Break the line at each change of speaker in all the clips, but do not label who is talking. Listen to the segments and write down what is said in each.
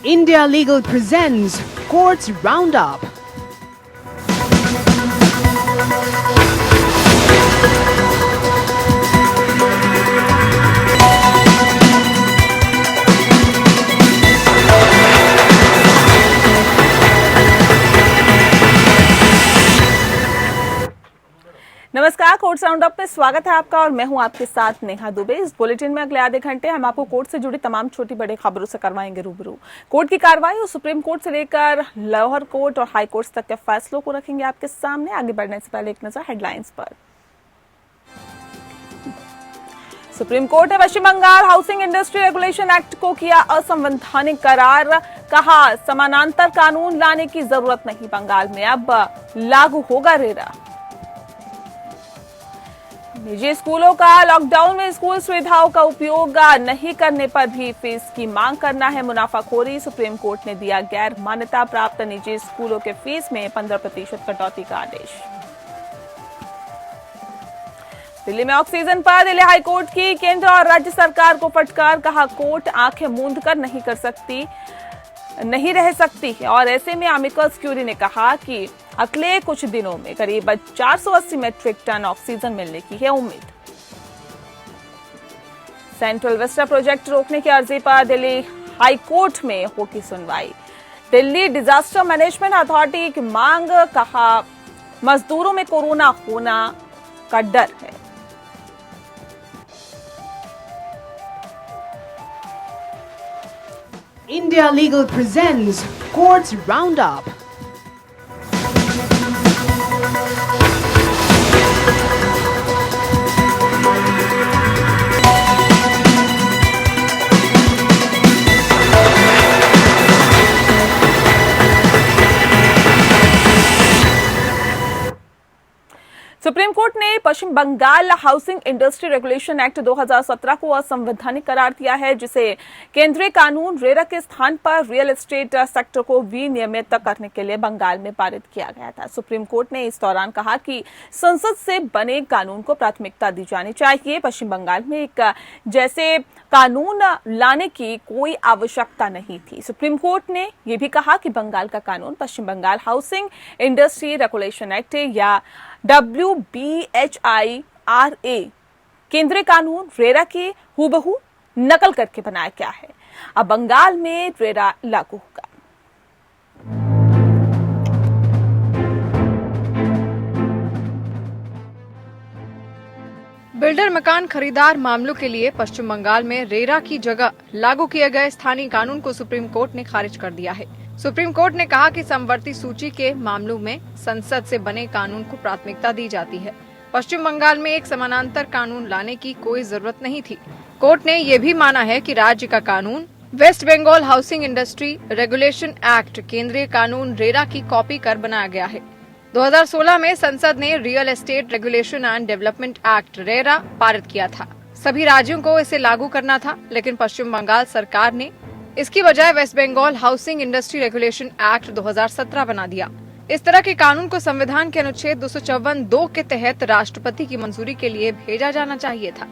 India Legal presents Courts Roundup.
नमस्कार, courts roundup में स्वागत है आपका और मैं हूं आपके साथ नेहा दुबे। इस बुलेटिन में अगले आधे घंटे हम आपको कोर्ट से जुड़ी तमाम छोटी बड़ी खबरों से करवाएंगे रूबरू। कोर्ट की कार्रवाई और सुप्रीम कोर्ट से लेकर लोअर कोर्ट और हाई कोर्ट तक के फैसलों को रखेंगे आपके सामने। आगे बढ़ने से पहले एक नजर हेडलाइंस पर। सुप्रीम कोर्ट ने Paschim Bengal housing industry regulation act को किया असंवैधानिक करार। कहा समानांतर कानून लाने की जरूरत नहीं, बंगाल में अब लागू होगा रेरा। निजी स्कूलों का लॉकडाउन में स्कूल सुविधाओं का उपयोग नहीं करने पर भी फीस की मांग करना है मुनाफाखोरी। सुप्रीम कोर्ट ने दिया गैर मान्यता प्राप्त निजी स्कूलों के फीस में 15% कटौती का आदेश। दिल्ली में ऑक्सीजन पर दिल्ली हाईकोर्ट की केंद्र और राज्य सरकार को फटकार। कहा कोर्ट आंखें मूंद कर नहीं रह सकती है और ऐसे में अमिकस क्यूरी ने कहा कि अगले कुछ दिनों में करीब 480 मीट्रिक टन ऑक्सीजन मिलने की है उम्मीद। सेंट्रल विस्टा प्रोजेक्ट रोकने की अर्जी पर दिल्ली हाई कोर्ट में होगी सुनवाई। दिल्ली डिजास्टर मैनेजमेंट अथॉरिटी की मांग। कहा मजदूरों में कोरोना होना का डर है।
India Legal presents Courts Roundup.
Supreme court ने Paschim Bengal housing industry regulation act 2017 को असंवैधानिक करार दिया है, जिसे केंद्रीय कानून रेरा के स्थान पर रियल एस्टेट सेक्टर को विनियमित करने के लिए बंगाल में पारित किया गया था। सुप्रीम कोर्ट ने इस दौरान कहा कि संसद से बने कानून को प्राथमिकता दी जानी चाहिए। पश्चिम बंगाल में एक जैसे कानून लाने की कोई आवश्यकता नहीं थी। सुप्रीम कोर्ट ने यह भी कहा कि बंगाल का कानून Paschim Bengal housing industry regulation act या WBHIRA केंद्रीय कानून रेरा की हूबहू नकल करके बनाया गया है। अब बंगाल में रेरा लागू होगा।
बिल्डर मकान खरीदार मामलों के लिए पश्चिम बंगाल में रेरा की जगह लागू किए गए स्थानीय कानून को सुप्रीम कोर्ट ने खारिज कर दिया है। सुप्रीम कोर्ट ने कहा कि समवर्ती सूची के मामलों में संसद से बने कानून को प्राथमिकता दी जाती है। पश्चिम बंगाल में एक समानांतर कानून लाने की कोई जरूरत नहीं थी। कोर्ट ने यह भी माना है कि राज्य का कानून West Bengal housing industry regulation act केंद्रीय कानून रेरा की कॉपी कर बनाया गया है। 2016 में संसद ने real estate regulation and development act RERA पारित किया था। सभी राज्यों को इसे लागू करना था, लेकिन पश्चिम बंगाल सरकार ने इसकी बजाय West Bengal housing industry regulation act 2017 बना दिया। इस तरह के कानून को संविधान के अनुच्छेद 254(2) के तहत राष्ट्रपति की मंजूरी के लिए भेजा जाना चाहिए था।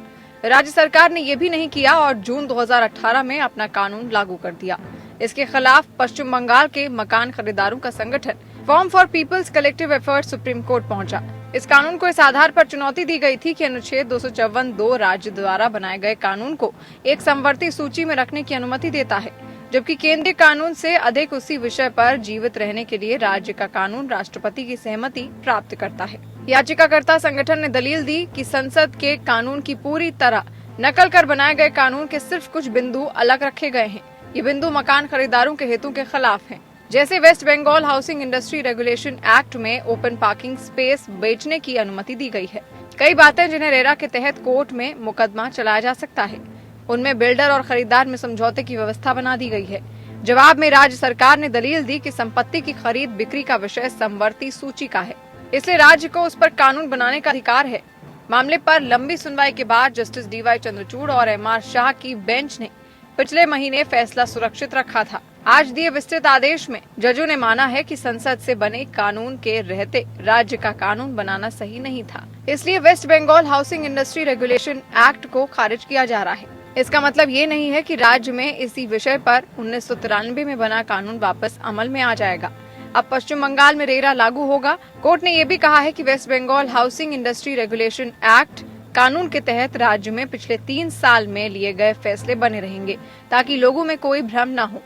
राज्य सरकार ने ये भी नहीं किया और जून 2018 में अपना कानून लागू कर दिया। इसके खिलाफ पश्चिम बंगाल के मकान खरीदारों का संगठन forum for people's collective effort supreme court पहुंचा। इस कानून को इस आधार पर चुनौती दी गई थी कि अनुच्छेद 254(2) राज्य द्वारा बनाए गए कानून को एक समवर्ती सूची में रखने की अनुमति देता है, जबकि केंद्रीय कानून से अधिक उसी विषय पर जीवित रहने के लिए राज्य का कानून राष्ट्रपति की सहमति प्राप्त करता है। याचिकाकर्ता संगठन ने दलील दी कि संसद के कानून की पूरी तरह नकल कर बनाए गए कानून के सिर्फ कुछ बिंदु अलग रखे गए हैं। ये बिंदु मकान खरीदारों के हितों के खिलाफ हैं। जैसे West Bengal housing industry regulation act में ओपन पार्किंग स्पेस बेचने की अनुमति दी गई है। कई बातें जिन्हें रेरा के तहत कोर्ट में मुकदमा चलाया जा सकता है, उनमें बिल्डर और खरीदार में समझौते की व्यवस्था बना दी गई है। जवाब में राज्य सरकार ने दलील दी कि संपत्ति की खरीद बिक्री का विषय समवर्ती सूची का है, इसलिए राज्य को उस पर कानून बनाने का अधिकार है। मामले पर लंबी सुनवाई के बाद जस्टिस DY चंद्रचूड़ और MR शाह की बेंच ने पिछले महीने फैसला सुरक्षित रखा था। आज दिए विस्तृत आदेश में जजों ने माना है कि संसद से बने कानून के रहते राज्य का कानून बनाना सही नहीं था, इसलिए West Bengal housing industry regulation act को खारिज किया जा रहा है। इसका मतलब ये नहीं है कि राज्य में इसी विषय पर 1993 में बना कानून वापस अमल में आ जाएगा। अब पश्चिम बंगाल में रेरा लागू होगा। कोर्ट ने यह भी कहा है कि West Bengal housing industry regulation act कानून के तहत राज्य में पिछले 3 साल में लिए गए फैसले बने रहेंगे ताकि लोगों में कोई भ्रम न हो।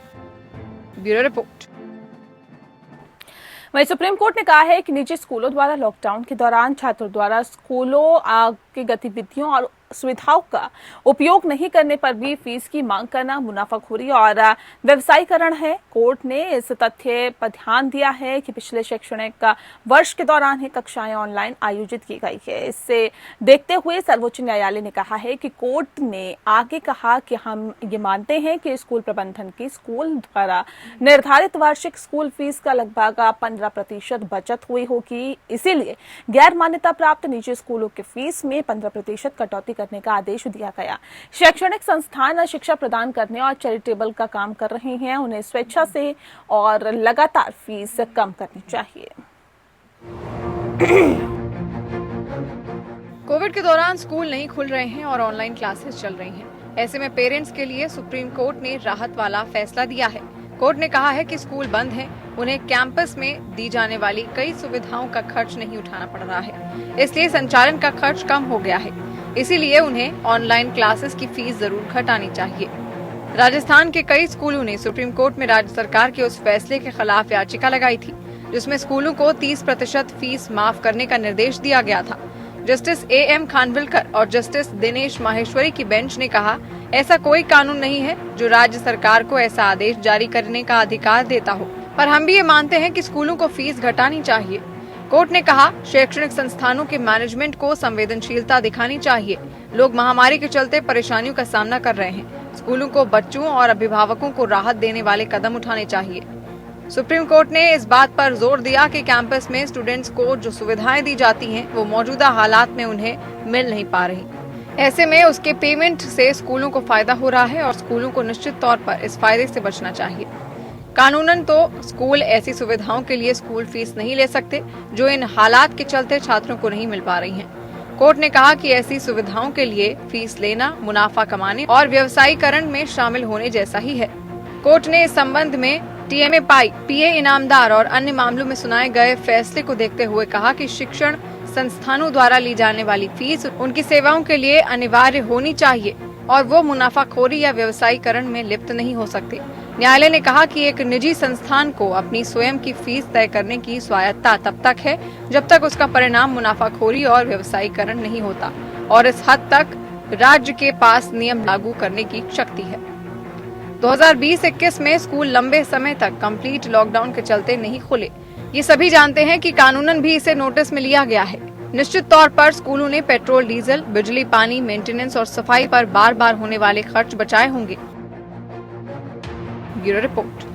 Bureau report.
वहीं सुप्रीम कोर्ट ने कहा है कि निजी स्कूलों द्वारा लॉकडाउन के दौरान छात्रों द्वारा स्कूलों की गतिविधियों और सुविधाओं का उपयोग नहीं करने पर भी फीस की मांग करना मुनाफाखोरी और व्यवसायीकरण है। कोर्ट ने इस तथ्य पर ध्यान दिया है कि पिछले शैक्षणिक वर्ष के दौरान ही कक्षाएं ऑनलाइन आयोजित की गई है। इससे देखते हुए सर्वोच्च न्यायालय ने कहा है कि कोर्ट ने आगे कहा कि हम ये मानते हैं कि स्कूल प्रबंधन की स्कूल द्वारा निर्धारित वार्षिक स्कूल फीस का लगभग 15% बचत हुई होगी। इसीलिए गैर मान्यता प्राप्त निजी स्कूलों की फीस में 15% कटौती करने का आदेश दिया गया। शैक्षणिक संस्थान शिक्षा प्रदान करने और चैरिटेबल का काम कर रहे हैं, उन्हें स्वेच्छा से और लगातार फीस कम करनी चाहिए।
कोविड के दौरान स्कूल नहीं खुल रहे हैं और ऑनलाइन क्लासेस चल रही हैं। ऐसे में पेरेंट्स के लिए सुप्रीम कोर्ट ने राहत वाला फैसला दिया है। कोर्ट ने कहा है कि स्कूल बंद है, उन्हें कैंपस में दी जाने वाली कई सुविधाओं का खर्च नहीं उठाना पड़ रहा है, इसलिए संचालन का खर्च कम हो गया है। इसीलिए उन्हें ऑनलाइन क्लासेस की फीस जरूर घटानी चाहिए। राजस्थान के कई स्कूलों ने सुप्रीम कोर्ट में राज्य सरकार के उस फैसले के खिलाफ याचिका लगाई थी जिसमें स्कूलों को 30% फीस माफ करने का निर्देश दिया गया था। Justice A.M. खानविलकर और जस्टिस दिनेश माहेश्वरी की बेंच ने कहा, ऐसा कोई कानून नहीं है जो राज्य सरकार को ऐसा आदेश जारी करने का अधिकार देता हो, पर हम भी ये मानते हैं कि स्कूलों को फीस घटानी चाहिए। कोर्ट ने कहा, शैक्षणिक संस्थानों के मैनेजमेंट को संवेदनशीलता दिखानी चाहिए। लोग महामारी के चलते परेशानियों का सामना कर रहे हैं। स्कूलों को बच्चों और अभिभावकों को राहत देने वाले कदम उठाने चाहिए। सुप्रीम कोर्ट ने इस बात पर जोर दिया कि कैंपस में स्टूडेंट्स को जो सुविधाएं दी जाती हैं, वो मौजूदा हालात में उन्हें मिल नहीं पा रही। ऐसे में उसके पेमेंट से स्कूलों को फायदा हो रहा है और स्कूलों को निश्चित तौर पर इस फायदे से बचना चाहिए। कानूनन तो स्कूल ऐसी सुविधाओं के लिए स्कूल फीस नहीं ले सकते जो इन हालात के चलते छात्रों को नहीं मिल पा रही हैं। कोर्ट ने कहा कि ऐसी सुविधाओं के लिए फीस लेना मुनाफा कमाने और व्यवसायीकरण में शामिल होने जैसा ही है। कोर्ट ने इस संबंध में TMA पाई, PA इनामदार और अन्य मामलों में सुनाए गए फैसले को देखते हुए कहा कि शिक्षण संस्थानों द्वारा ली जाने वाली फीस उनकी सेवाओं के लिए अनिवार्य होनी चाहिए और वो मुनाफाखोरी या व्यवसायीकरण में लिप्त नहीं हो सकते। न्यायालय ने कहा कि एक निजी संस्थान को अपनी स्वयं की फीस तय करने की स्वायत्तता तब तक है जब तक उसका परिणाम मुनाफाखोरी और व्यवसायीकरण नहीं होता, और इस हद तक राज्य के पास नियम लागू करने की शक्ति है। 2020-21 में स्कूल लंबे समय तक कंप्लीट लॉकडाउन के चलते नहीं खुले। ये सभी जानते हैं कि कानूनन भी इसे नोटिस में लिया गया है। निश्चित तौर पर स्कूलों ने पेट्रोल, डीजल, बिजली, पानी, मेंटेनेंस और सफाई पर बार बार होने वाले खर्च बचाए होंगे। Bureau report.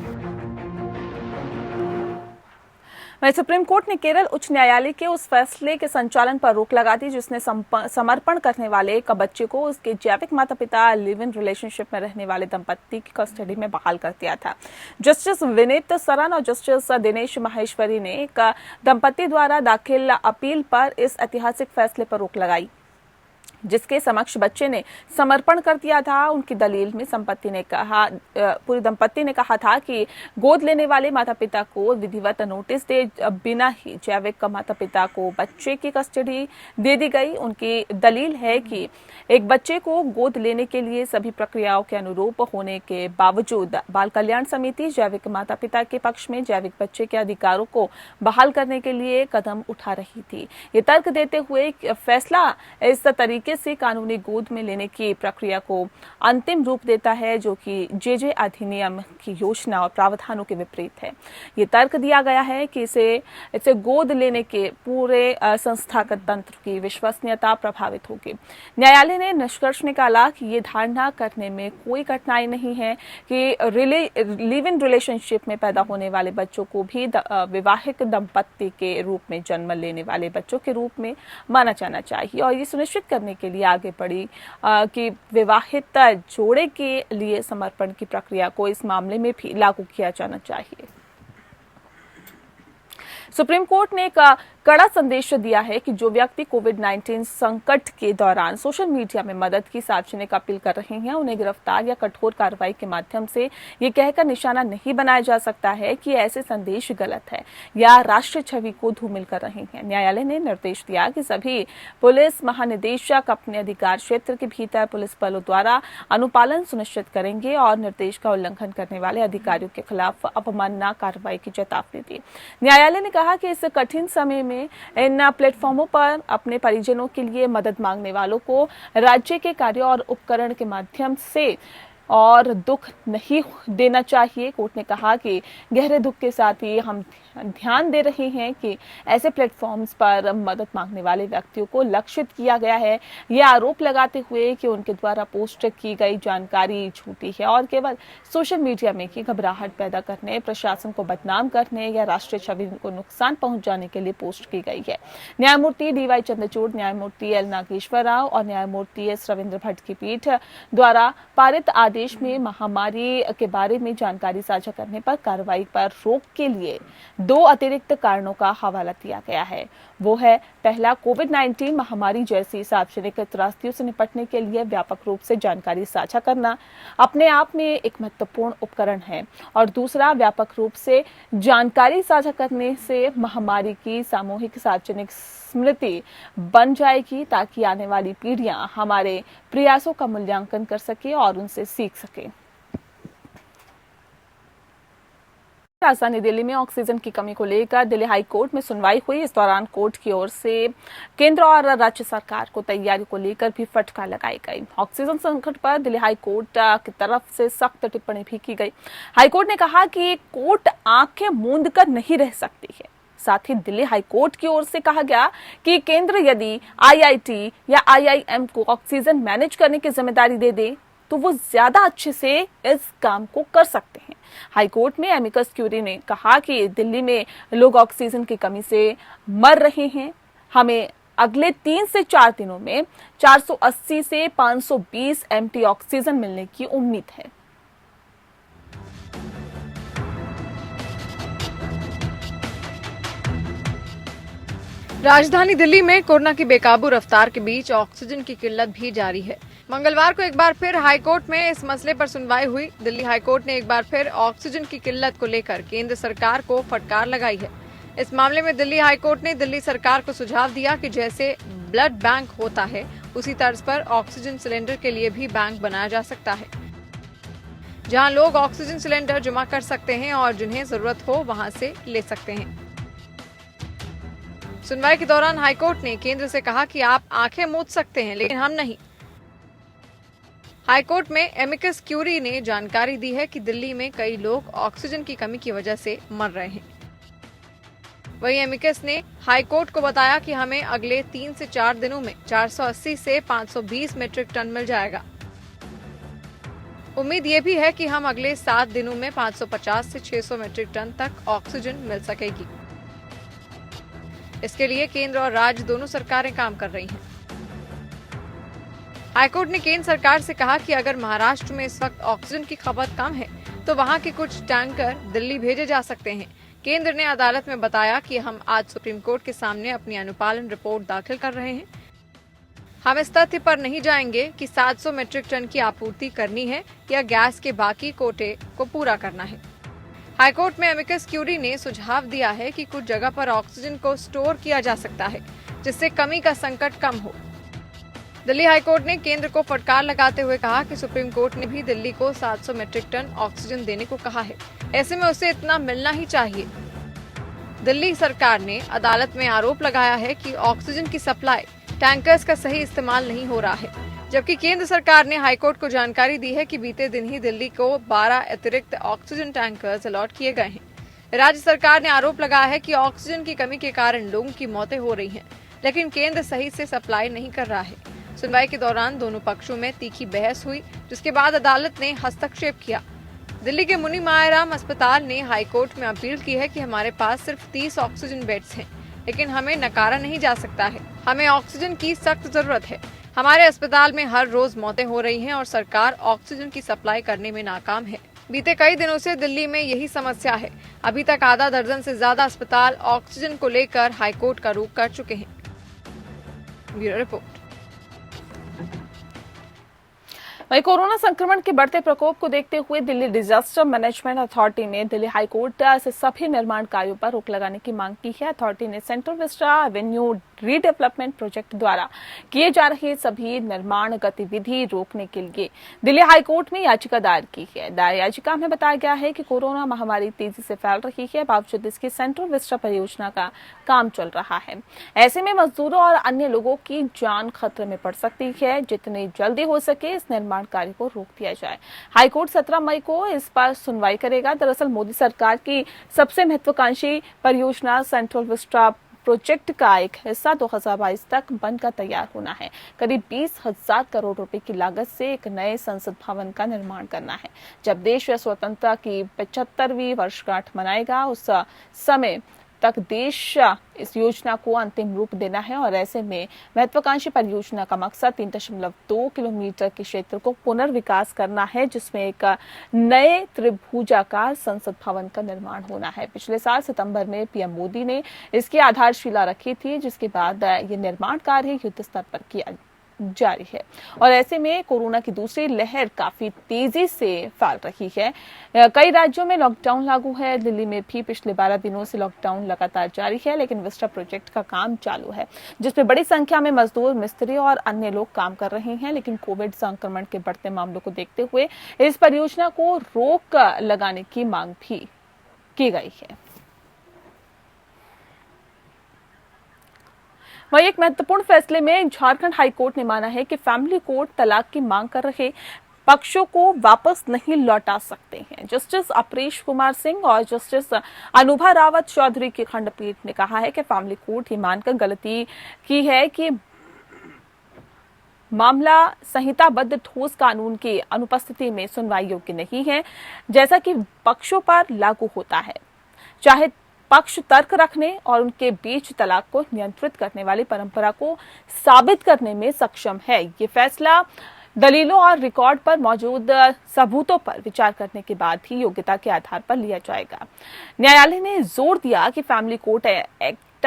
वहीं सुप्रीम कोर्ट ने केरल उच्च न्यायालय के उस फैसले के संचालन पर रोक लगा दी जिसने समर्पण करने वाले एक बच्चे को उसके जैविक माता पिता लिव इन रिलेशनशिप में रहने वाले दंपत्ति की कस्टडी में बहाल कर दिया था। जस्टिस विनीत सरन और जस्टिस दिनेश माहेश्वरी ने एक दंपत्ति द्वारा दाखिल अपील पर इस ऐतिहासिक फैसले पर रोक लगाई जिसके समक्ष बच्चे ने समर्पण कर दिया था। उनकी दलील में पूरी दंपत्ति ने कहा था कि गोद लेने वाले माता पिता को विधिवत नोटिस दे बिना ही जैविक माता पिता को बच्चे की कस्टडी दे दी गई। उनकी दलील है कि एक बच्चे को गोद लेने के लिए सभी प्रक्रियाओं के अनुरूप होने के बावजूद बाल कल्याण समिति जैविक माता पिता के पक्ष में जैविक बच्चे के अधिकारों को बहाल करने के लिए कदम उठा रही थी। ये तर्क देते हुए फैसला इस तरीके से कानूनी गोद में लेने की प्रक्रिया को अंतिम रूप देता है जो कि JJ अधिनियम की योजना और प्रावधानों के विपरीत है। ये तर्क दिया गया है कि इसे गोद लेने के पूरे संस्थागत तंत्र की विश्वसनीयता प्रभावित होगी। न्यायालय ने निष्कर्ष निकाला कि ये धारणा करने में कोई कठिनाई नहीं है कि लिव इन रिलेशनशिप में पैदा होने वाले बच्चों को भी विवाहित दंपत्ति के रूप में जन्म लेने वाले बच्चों के रूप में माना जाना चाहिए और ये सुनिश्चित करने के लिए आगे बढ़ी कि विवाहित जोड़े के लिए समर्पण की प्रक्रिया को इस मामले में भी लागू किया जाना चाहिए। सुप्रीम कोर्ट ने एक कड़ा संदेश दिया है कि जो व्यक्ति कोविड-19 संकट के दौरान सोशल मीडिया में मदद की सार्वजनिक अपील कर रहे हैं, उन्हें गिरफ्तार या कठोर कार्रवाई के माध्यम से ये कहकर निशाना नहीं बनाया जा सकता है कि ऐसे संदेश गलत है या राष्ट्रीय छवि को धूमिल कर रहे हैं। न्यायालय ने निर्देश दिया कि सभी पुलिस महानिदेशक अपने अधिकार क्षेत्र के भीतर पुलिस बलों द्वारा अनुपालन सुनिश्चित करेंगे और निर्देश का उल्लंघन करने वाले अधिकारियों के खिलाफ अपमानना कार्रवाई की चेतावनी दी। न्यायालय ने कहा कि इस कठिन समय में इन प्लेटफॉर्मों पर अपने परिजनों के लिए मदद मांगने वालों को राज्य के कार्य और उपकरण के माध्यम से और दुख नहीं देना चाहिए। कोर्ट ने कहा कि गहरे दुख के साथ ही हम ध्यान दे रहे हैं कि ऐसे प्लेटफॉर्म्स पर मदद मांगने वाले व्यक्तियों को लक्षित किया गया है, यह आरोप लगाते हुए कि उनके द्वारा पोस्ट की गई जानकारी झूठी है और केवल सोशल मीडिया में की घबराहट पैदा करने, प्रशासन को बदनाम करने या राष्ट्रीय छवि को नुकसान पहुंचाने के लिए पोस्ट की गई है। न्यायमूर्ति DY चंद्रचूड़, न्यायमूर्ति L नागेश्वर राव और न्यायमूर्ति S रविंद्र भट्ट की पीठ द्वारा पारित आदेश में महामारी के बारे में जानकारी साझा करने पर कार्रवाई पर रोक के लिए 2 अतिरिक्त कारणों का हवाला दिया गया है। वो है, पहला, कोविड-19 महामारी जैसी सार्वजनिक त्रासदियों से निपटने के लिए व्यापक रूप से जानकारी साझा करना अपने आप में एक महत्वपूर्ण उपकरण है, और दूसरा, व्यापक रूप से जानकारी साझा करने से महामारी की सामूहिक सार्वजनिक स्मृति बन जाएगी ताकि आने वाली पीढ़ियां हमारे प्रयासों का मूल्यांकन कर सके और उनसे सीख सके। राजधानी दिल्ली में ऑक्सीजन की कमी को लेकर दिल्ली हाई कोर्ट में सुनवाई हुई। इस दौरान कोर्ट की ओर से केंद्र और राज्य सरकार को तैयारी को लेकर भी फटकार लगाई गई। ऑक्सीजन संकट पर दिल्ली हाई कोर्ट की तरफ से सख्त टिप्पणी भी की गई। हाई कोर्ट ने कहा कि कोर्ट आंखें मूंद कर नहीं रह सकती है। साथ ही दिल्ली हाई कोर्ट की ओर से कहा गया कि केंद्र यदि IIT या IIM को ऑक्सीजन मैनेज करने की जिम्मेदारी दे दे तो वो ज्यादा अच्छे से इस काम को कर सकते हैं। हाई कोर्ट में एमिकस क्यूरी ने कहा कि दिल्ली में लोग ऑक्सीजन की कमी से मर रहे हैं। हमें अगले 3 से 4 दिनों में 480 से 520 MT ऑक्सीजन मिलने की उम्मीद है।
राजधानी दिल्ली में कोरोना की बेकाबू रफ्तार के बीच ऑक्सीजन की किल्लत भी जारी है। मंगलवार को एक बार फिर हाईकोर्ट में इस मसले पर सुनवाई हुई। दिल्ली हाईकोर्ट ने एक बार फिर ऑक्सीजन की किल्लत को लेकर केंद्र सरकार को फटकार लगाई है। इस मामले में दिल्ली हाईकोर्ट ने दिल्ली सरकार को सुझाव दिया कि जैसे ब्लड बैंक होता है उसी तर्ज पर ऑक्सीजन सिलेंडर के लिए भी बैंक बनाया जा सकता है, जहां लोग ऑक्सीजन सिलेंडर जमा कर सकते हैं और जिन्हें जरूरत हो वहां से ले सकते हैं। सुनवाई के दौरान हाईकोर्ट ने केंद्र से कहा कि आप आंखें मूंद सकते हैं लेकिन हम नहीं। हाईकोर्ट में एमिकस क्यूरी ने जानकारी दी है कि दिल्ली में कई लोग ऑक्सीजन की कमी की वजह से मर रहे हैं। वहीं एमिकस ने हाईकोर्ट को बताया कि हमें अगले 3 से 4 दिनों में 480 से 520 मीट्रिक टन मिल जाएगा। उम्मीद ये भी है कि हम अगले 7 दिनों में 550 से 600 मीट्रिक टन तक ऑक्सीजन मिल सकेगी। इसके लिए केंद्र और राज्य दोनों सरकारें काम कर रही हैं। हाईकोर्ट ने केंद्र सरकार से कहा कि अगर महाराष्ट्र में इस वक्त ऑक्सीजन की खपत कम है तो वहां के कुछ टैंकर दिल्ली भेजे जा सकते हैं। केंद्र ने अदालत में बताया कि हम आज सुप्रीम कोर्ट के सामने अपनी अनुपालन रिपोर्ट दाखिल कर रहे हैं। हम इस तथ्य पर नहीं जाएंगे कि 700 मीट्रिक टन की आपूर्ति करनी है या गैस के बाकी कोटे को पूरा करना है। हाईकोर्ट में एमिकस क्यूरी ने सुझाव दिया है कि कुछ जगह पर ऑक्सीजन को स्टोर किया जा सकता है जिससे कमी का संकट कम हो। दिल्ली हाईकोर्ट ने केंद्र को फटकार लगाते हुए कहा कि सुप्रीम कोर्ट ने भी दिल्ली को 700 मीट्रिक टन ऑक्सीजन देने को कहा है, ऐसे में उसे इतना मिलना ही चाहिए। दिल्ली सरकार ने अदालत में आरोप लगाया है कि ऑक्सीजन की सप्लाई टैंकर्स का सही इस्तेमाल नहीं हो रहा है, जबकि केंद्र सरकार ने हाईकोर्ट को जानकारी दी है कि बीते दिन ही दिल्ली को 12 अतिरिक्त ऑक्सीजन टैंकर्स अलॉट किए गए हैं। राज्य सरकार ने आरोप लगाया है कि ऑक्सीजन की कमी के कारण लोगों की मौतें हो रही हैं, लेकिन केंद्र सही से सप्लाई नहीं कर रहा है। सुनवाई के दौरान दोनों पक्षों में तीखी बहस हुई, जिसके बाद अदालत ने हस्तक्षेप किया। दिल्ली के मुनी मायाराम अस्पताल ने हाईकोर्ट में अपील की है कि हमारे पास सिर्फ 30 ऑक्सीजन बेड्स हैं, लेकिन हमें नकारा नहीं जा सकता है। हमें ऑक्सीजन की सख्त जरूरत है। हमारे अस्पताल में हर रोज मौतें हो रही हैं और सरकार ऑक्सीजन की सप्लाई करने में नाकाम है। बीते कई दिनों से दिल्ली में यही समस्या है। अभी तक आधा दर्जन से ज्यादा अस्पताल ऑक्सीजन को लेकर हाईकोर्ट का रुख कर चुके हैं। Bureau report.
वहीं कोरोना संक्रमण के बढ़ते प्रकोप को देखते हुए दिल्ली डिजास्टर मैनेजमेंट अथॉरिटी ने दिल्ली हाईकोर्ट से सभी निर्माण कार्यों पर रोक लगाने की मांग की है। अथॉरिटी ने central Vista Avenue redevelopment project द्वारा किए जा रहे सभी निर्माण गतिविधि रोकने के लिए दिल्ली हाईकोर्ट में याचिका दायर की है। दायर याचिका में बताया गया है कि कोरोना महामारी तेजी से फैल रही है, बावजूद इसकी सेंट्रल विस्टा परियोजना का काम चल रहा है। ऐसे में मजदूरों और अन्य लोगों की जान खतरे में पड़ सकती है। जितनी जल्दी हो सके इस निर्माण कार्य को रोक दिया जाए। हाईकोर्ट 17 मई को इस पर सुनवाई करेगा। दरअसल मोदी सरकार की सबसे महत्वाकांक्षी परियोजना सेंट्रल विस्टा प्रोजेक्ट का एक हिस्सा 2022 तक बनकर तैयार होना है। करीब 20,000 करोड़ रुपए की लागत से एक नए संसद भवन का निर्माण करना है। जब देश स्वतंत्रता की 75वीं वर्षगांठ मनाएगा, उस समय तक देश इस योजना को अंतिम रूप देना है और ऐसे में महत्वाकांक्षी परियोजना का मकसद 3.2 किलोमीटर के क्षेत्र को पुनर्विकास करना है, जिसमें एक नए त्रिभुजाकार संसद भवन का निर्माण होना है। पिछले साल सितंबर में पीएम मोदी ने इसकी आधारशिला रखी थी, जिसके बाद ये निर्माण कार्य युद्ध स्तर पर किया जारी है। और ऐसे में कोरोना की दूसरी लहर काफी तेजी से फैल रही है। कई राज्यों में लॉकडाउन लागू है। दिल्ली में भी पिछले 12 दिनों से लॉकडाउन लगातार जारी है, लेकिन विस्टा प्रोजेक्ट का काम चालू है, जिसमें बड़ी संख्या में मजदूर, मिस्त्री और अन्य लोग काम कर रहे हैं। लेकिन कोविड संक्रमण के बढ़ते मामलों को देखते हुए इस परियोजना को रोक लगाने की मांग भी की गई है। वहीं एक महत्वपूर्ण फैसले में झारखंड हाईकोर्ट ने माना है कि फैमिली कोर्ट तलाक की मांग कर रहे पक्षों को वापस नहीं लौटा सकते हैं। जस्टिस अपरेश कुमार सिंह और जस्टिस अनुभा रावत चौधरी की खंडपीठ ने कहा है कि फैमिली कोर्ट ये मानकर गलती की है कि मामला संहिताबद्ध ठोस कानून की अनुपस्थिति में सुनवाई योग्य नहीं है, जैसा कि पक्षों पर लागू होता है। चाहे पक्ष तर्क रखने और उनके बीच तलाक को नियंत्रित करने वाली परंपरा को साबित करने में सक्षम है। ये फैसला दलीलों और रिकॉर्ड पर मौजूद सबूतों पर विचार करने के बाद ही योग्यता के आधार पर लिया जाएगा। न्यायालय ने जोर दिया कि फैमिली कोर्ट एक्ट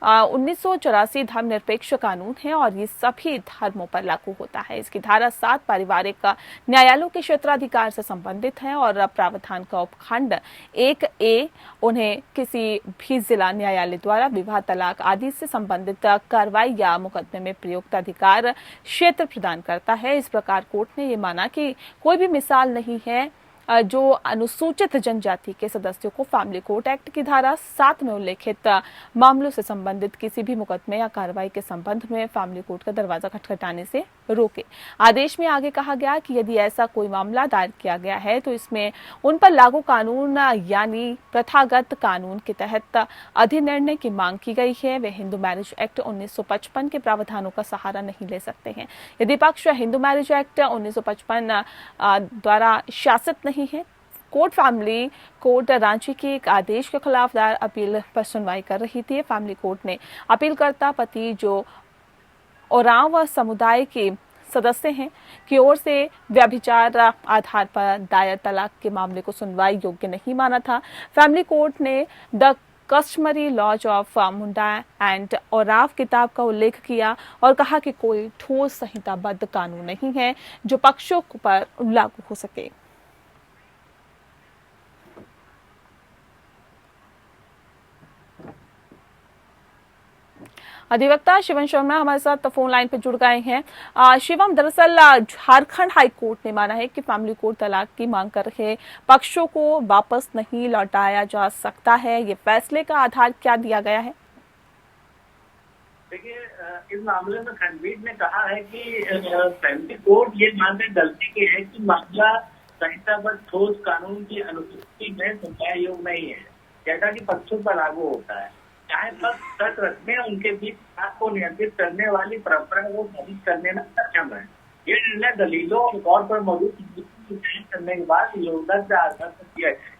1984 धर्मनिरपेक्ष कानून है और ये सभी धर्मों पर लागू होता है। इसकी धारा 7 पारिवारिक न्यायालयों के क्षेत्राधिकार से संबंधित है और प्रावधान का उपखंड 1A उन्हें किसी भी जिला न्यायालय द्वारा विवाह, तलाक आदि से संबंधित कार्रवाई या मुकदमे में प्रयुक्ताधिकार क्षेत्र प्रदान करता है। इस प्रकार कोर्ट ने ये माना कि कोई भी मिसाल नहीं है जो अनुसूचित जनजाति के सदस्यों को फैमिली कोर्ट एक्ट की धारा 7 में उल्लेखित मामलों से संबंधित किसी भी मुकदमे या कार्रवाई के संबंध में फैमिली कोर्ट का दरवाजा खटखटाने से रोके। आदेश में आगे कहा गया कि यदि ऐसा कोई मामला दायर किया गया है तो इसमें उन पर लागू कानून यानी प्रथागत कानून के तहत अधिनिर्णय की मांग की गई है। वे हिंदू मैरिज एक्ट 1955 के प्रावधानों का सहारा नहीं ले सकते हैं। यदि पक्ष हिंदू मैरिज एक्ट 1955 द्वारा शासित नहीं है, कोर्ट फैमिली कोर्ट रांची के एक आदेश के खिलाफ दायर अपील पर सुनवाई कर रही थी। फैमिली कोर्ट ने अपीलकर्ता पति जो ओरांव समुदाय के सदस्य हैं की ओर से व्यभिचार आधार पर दायर तलाक के मामले को सुनवाई योग्य नहीं माना था। फैमिली कोर्ट ने the customary laws of Munda and Oraon किताब का उल्लेख किया और कहा कि कोई ठोस संहिताबद्ध कानून नहीं है जो पक्षों पर लागू हो सके। अधिवक्ता शिवम शर्मा हमारे साथ फोन लाइन पर जुड़ गए हैं। शिवम, दरअसल झारखंड हाई कोर्ट ने माना है कि फैमिली कोर्ट तलाक की मांग कर रहे पक्षों को वापस नहीं लौटाया जा सकता है। ये फैसले का आधार क्या दिया गया है?
देखिए, इस मामले में खंडपीठ ने कहा है कि फैमिली कोर्ट ये मानने गलती की है कि मामला संहिताबद्ध ठोस कानून की अनुसूची में सुनवाई योग्य नहीं है, जैसा कि पक्षों पर लागू होता है। चाहे पक्ष तर्क रखने उनके बीच बात को नियंत्रित करने वाली परंपरा को साबित करने में सक्षम है। ये निर्णय दलीलों और रिकॉर्ड पर मौजूद करने के बाद योग्यता के आधार पर किया गया।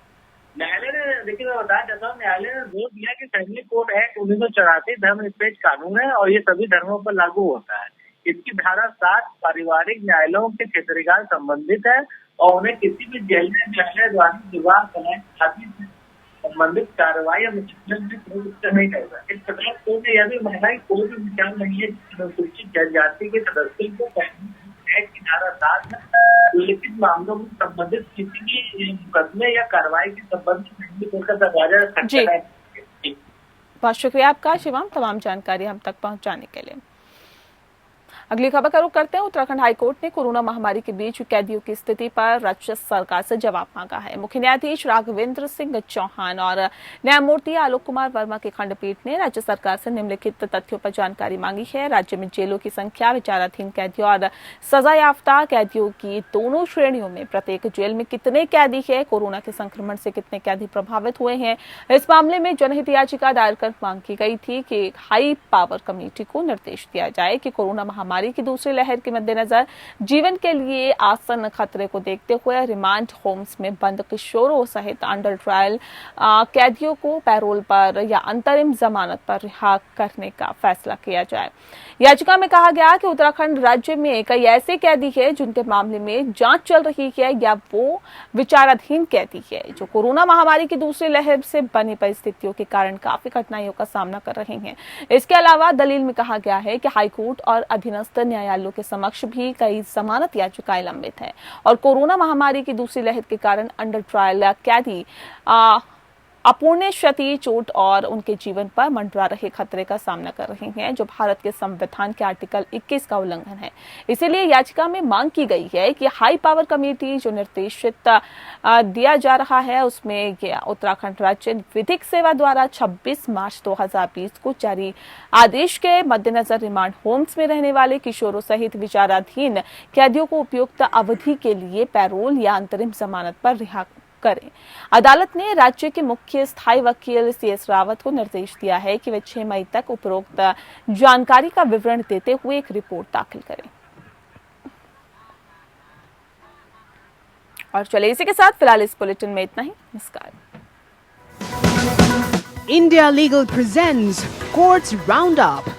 न्यायालय ने, देखिए मैं बताना चाहता हूँ, न्यायालय ने जोर दिया कि फैमिली कोर्ट एक्ट 1984 धर्मनिरपेक्ष कानून है और ये सभी धर्मों पर लागू होता है। इसकी धारा 7 पारिवारिक न्यायालयों के क्षेत्राधिकार संबंधित है और उन्हें किसी भी जेल में न्यायालय द्वारा विवाह कराए शादी से संबंधित कार्रवाई या मुकदमे में कोई उत्तर नहीं करेगा। इस प्रकार कोर्ट ने यह भी माना कि कोई भी विचार नहीं है अनुसूचित जनजाति के सदस्यों को की धारा 7 में लिखित मामलों में संबंधित किसी भी मुकदमे या कार्रवाई के संबंध में कोर्ट का दरवाजा रख सकता है।
बहुत शुक्रिया आपका शिवम, तमाम जानकारी हम तक पहुंचाने के लिए। अगली खबर का रुख करते हैं। उत्तराखंड हाईकोर्ट ने कोरोना महामारी के बीच कैदियों की स्थिति पर राज्य सरकार से जवाब मांगा है। मुख्य न्यायाधीश राघवेंद्र सिंह चौहान और न्यायमूर्ति आलोक कुमार वर्मा की खंडपीठ ने राज्य सरकार से निम्नलिखित तथ्यों पर जानकारी मांगी है। राज्य में जेलों की संख्या, विचाराधीन कैदियों और सजायाफ्ता कैदियों की दोनों श्रेणियों में प्रत्येक जेल में कितने कैदी है, कोरोना के संक्रमण से कितने कैदी प्रभावित हुए हैं। इस मामले में जनहित याचिका दायर कर मांग की गई थी कि एक हाई पावर कमेटी को निर्देश दिया जाए कि कोरोना महामारी की दूसरी लहर के मद्देनजर जीवन के लिए आसन खतरे को देखते हुए रिमांड होम्स में बंद किशोरों सहित अंडर ट्रायल कैदियों को पैरोल पर या अंतरिम जमानत पर रिहा करने का फैसला किया जाए। याचिका में कहा गया कि उत्तराखंड राज्य में कई ऐसे कैदी हैं जिनके मामले में जांच चल रही है या वो विचाराधीन कैदी है जो कोरोना महामारी की दूसरी लहर से बनी परिस्थितियों के कारण काफी कठिनाइयों का सामना कर रहे हैं। इसके अलावा दलील में कहा गया है कि हाईकोर्ट और अधीनस्थ न्यायालयों के समक्ष भी कई जमानत याचिकाएं लंबित है और कोरोना महामारी की दूसरी लहर के कारण अंडर ट्रायल कैदी अपूर्ण क्षति, चोट और उनके जीवन पर मंडरा रहे खतरे का सामना कर रहे हैं जो भारत के संविधान के आर्टिकल 21 का उल्लंघन है। इसीलिए याचिका में मांग की गई है कि हाई पावर कमेटी जो निर्देशित दिया जा रहा है उसमें उत्तराखंड राज्य विधिक सेवा द्वारा 26 मार्च 2020 को जारी आदेश के मद्देनजर रिमांड होम्स में रहने वाले किशोरों सहित विचाराधीन कैदियों को उपयुक्त अवधि के लिए पैरोल या अंतरिम जमानत पर रिहा करें। अदालत ने राज्य के मुख्य स्थायी वकील CS रावत को निर्देश दिया है कि वे 6 मई तक उपरोक्त जानकारी का विवरण देते हुए एक रिपोर्ट दाखिल करें। और चलिए इसी के साथ फिलहाल इस बुलेटिन में इतना ही। नमस्कार।
India Legal presents Courts Roundup.